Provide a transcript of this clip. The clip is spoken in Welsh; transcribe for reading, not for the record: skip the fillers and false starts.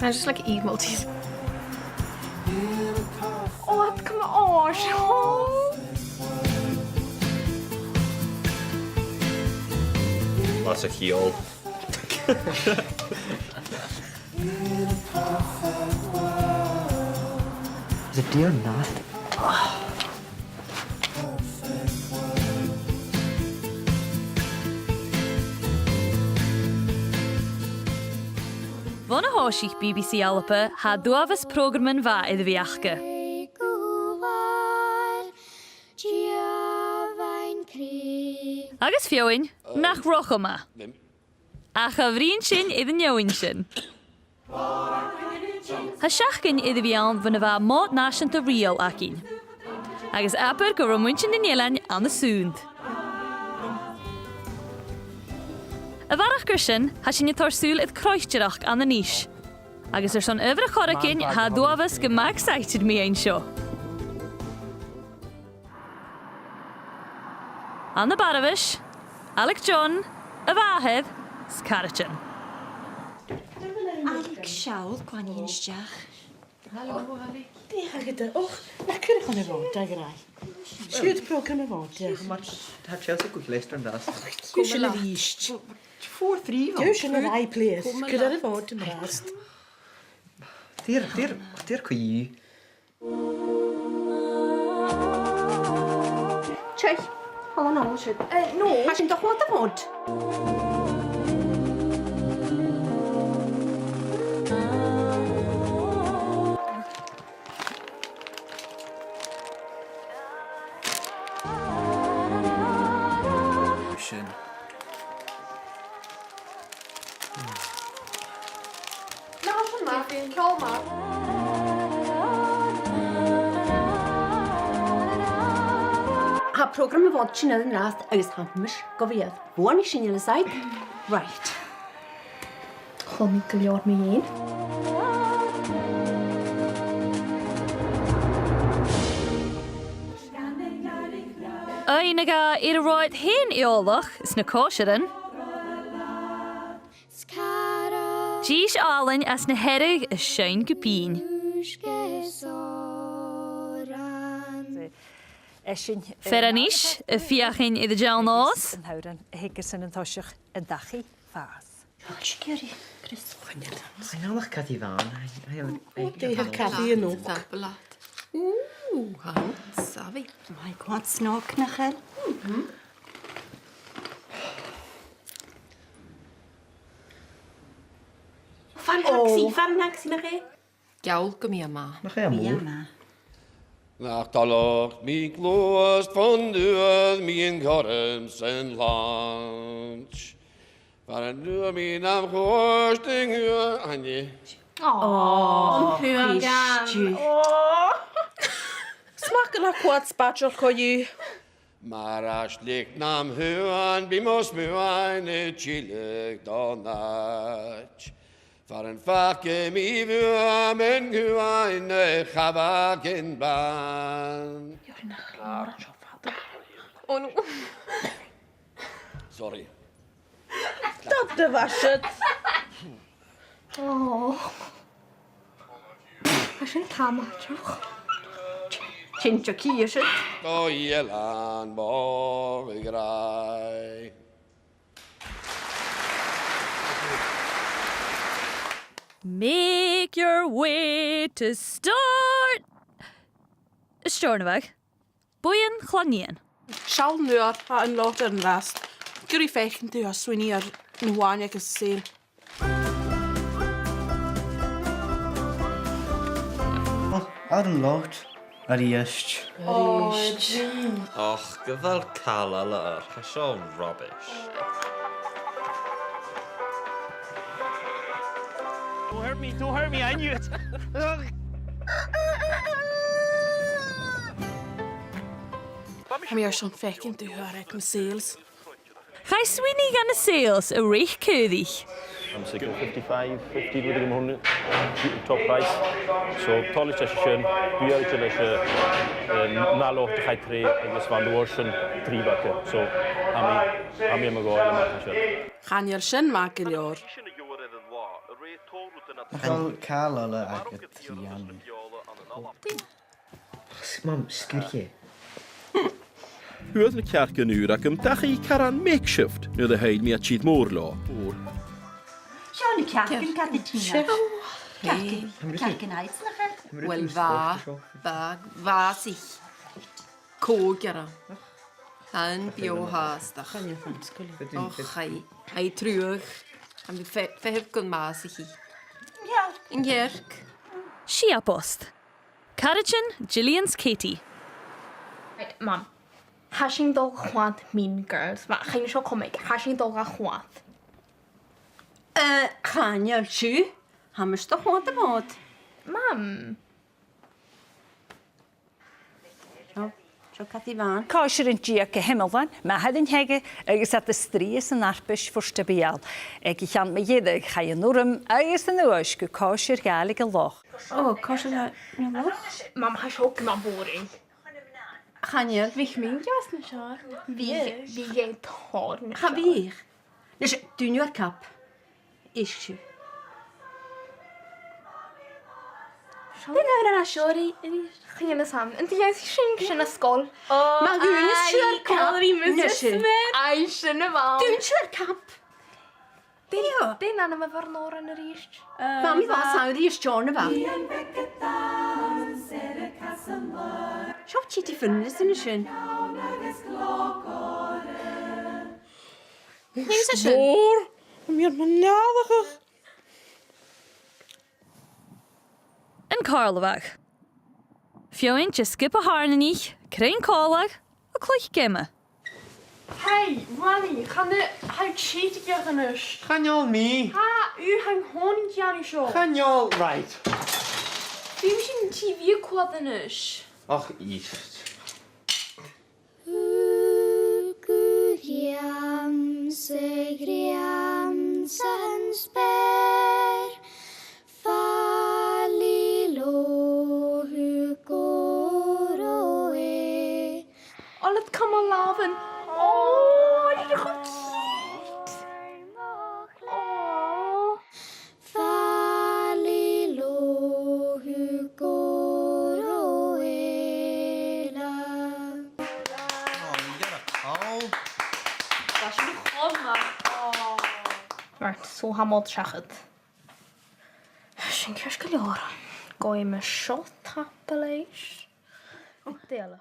I just like emojis. Oh, come on. Oh. That's a heel. Is it dear not? Van a hóisich BBC Alpa ha duavas programman va iddo fi achga. Agus fioin, nach roch yma. Ach a frin sin iddo newin sin. Ha siachgyn iddo fi an fan y fa mod nasiant y real ac un. Agus apur go romwyntyn yn yelan an y sŵnd. Y farach gyrsin, ha sy'n tor sŵl idd croestirach an y nish. Agus son yfr y choracyn ha duafas gyma excited mi ein sio. An y Baravish, Alec John, y Fahed, Scarachan. Alec Shawl, gwan i'n stiach. Helo, Alec. Diolch gyda. Och, lekker gaan er wat, daar graag. Schuurt program er wat, ja. Maar het Chelsea goed luisteren dat. Kusje liest. 4-3 van. Kusje een rij plees. Kun er wat in rast. Dier kun je. Tjej, hallå nå, shit. No, har sin toch wat mod. Ha program y fod sy'n edrych rast agos hamys gofiedd. Bwan I sy'n yle said? Right. Chwm I gilior mi un. Ein aga i'r roed hyn I olach, is na kosherin. Gis allen as na herig is schuin gepien. Feranish, y fiachin I the jalnos. Yn hawran, hegys yn tosioch y dachu fas. Sgeri, Chris. Hij nou kat die van. Die heeft Cathy yn ook. Han, safi. Mae gwad snog na chael. Fan naxi na chi? Gawl gymi yma. Nog geen moer. Nach talach mi glwast fonduad mi yn corums yn lunch. Faran dua mi nam chwrs ding hua anni. Smaken naar kwad spatchel kon je. Maar as lik nam huan bimos muain y chilig donach. Faran facke mi fua men huain y chavag yn ban. Sorry. Dat de was het. Has sy'n tam atrach. Cyn joci ysyd. O ielan bo y grai. Make your way to start. Storneweg. Boeien chlanien. Schaal nu ha een lot yn rast. Gyrru feichen tu ha swini ar nwan ag ysyn. Ar een lot. Ar iest. Och, gyfal calal yr. Casio'n rubbish. Don't hurt me, I knew it. Mi ar son feichen tu ha ag my sales. Chai swini gan y sales y reich cyddig. I'm sick of 55, 50 with him 100 top price. So tollest as schön, büyük as nalo te khai tre, agus van de worsen 3 bakke. So ami ma go ala ma schön. Gaan je sin maak in jaar. Gael cael ala agor tian. Mam, sgwrche. Hwyd y cerc yn yw'r ac ymdach chi caran makeshift nid y haid mi a chyd môr lo. Sian y cacyn cadw tina. Cacyn aids na chyd. Wel, fa sich. Kågara. Han bio hastach. Och, hei trug. Han blir fehefgon ma sich i. In jerk. Shia post. Carrigan, Gillian's Katie. Right, Mom. Hashing dog chwant Mean Girls. Ma, chain sio comic. Hashing dog a chwant. Chaniol siw. Hamys do chwant y bod. Mam. Sio Cathy Van. Cáisiir an díach go himmelhain, me hadin heige agus at y strís yn arbys fwrsta bial. Ag I chan me dhéidir cha an núram agus an nuas go cáisiir gaelig a loch. O, cosio na loch? Mam, ha sio gyma boring. Chaniol. Vich min jas na siar. Vi ge tor na Cha bych. Nes, dwi'n yw'r cap. Eich siw. Dyna yna siori. Chyn y sam. Yn di eis sy'n sy'n ysgol. Mae gwyn y siw'r cap. Nes i. Ai, sy'n y fawr. Dwi'n siw'r cap. Dyna na mae farn o'r yn yr eist. Mam I dda sawr I ystion y fa. Siop ti ti ffynnes yn y sy'n. Nys y sy'n. Môr, mi o'n manadach. Yn Carlawag. Fioin just skip a haar na nich, krein cálag, a cloich gemme. Hey, Rani, gaan de huid cheaten gaan eens. Chanol mi. Ha, u hang honing jani sio. Chanol, right. Wie misschien TV kwad en eens. Och, east. Griam sen spär Falilo hukor och Al het kan maar laven. Oh, det är så cute. Oh. Falilo hukor och Dat is nog gewoon maar. Maar zo hamod schachet. Sy'n cysgu lior. Goi me shot tapel eis. Dela.